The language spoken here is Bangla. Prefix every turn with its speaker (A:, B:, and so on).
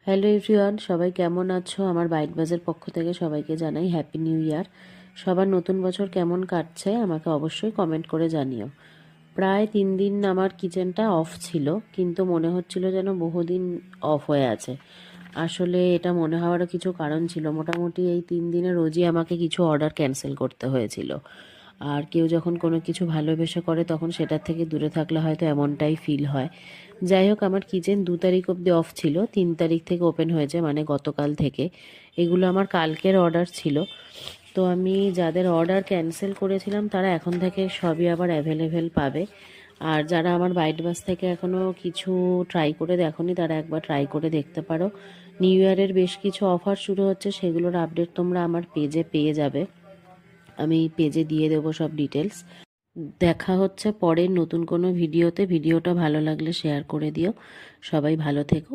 A: হ্যালো এভরিওয়ান, সবাই কেমন আছো? আমার বাইট বাজের পক্ষ থেকে সবাইকে জানাই হ্যাপি নিউ ইয়ার। সবার নতুন বছর কেমন কাটছে আমাকে অবশ্যই কমেন্ট করে জানিও। প্রায় 3 দিন আমার কিচেনটা অফ ছিল, কিন্তু মনে হচ্ছিল যেন বহুদিন অফ হয়ে আছে। আসলে এটা মনে হওয়ারও কিছু কারণ ছিল। মোটামুটি এই 3 দিনে রোজই আমাকে কিছু অর্ডার ক্যান্সেল করতে হয়েছিল। আর কেউ যখন কোনো কিছু ভালোবেসে করে তখন সেটার থেকে দূরে থাকলে হয়তো এমনটাই ফিল হয়। যাই হোক, আমার কিচেন 2 তারিখ অবধি অফ ছিল, 3 তারিখ থেকে ওপেন হয়েছে, মানে গতকাল থেকে। এগুলো আমার কালকের অর্ডার ছিল। তো আমি যাদের অর্ডার ক্যান্সেল করেছিলাম তারা এখন থেকে সবই আবার অ্যাভেলেবেল পাবে। আর যারা আমার বাইট বাস থেকে এখনও কিছু ট্রাই করে দেখোনি তারা একবার ট্রাই করে দেখতে পারো। নিউ ইয়ারের বেশ কিছু অফার শুরু হচ্ছে, সেগুলোর আপডেট তোমরা আমার পেজে পেয়ে যাবে। আমি পেজে দিয়ে দেবো সব ডিটেলস। দেখা হচ্ছে পরের নতুন কোনো ভিডিওতে। ভিডিওটা ভালো লাগলে শেয়ার করে দিও। সবাই ভালো থেকো।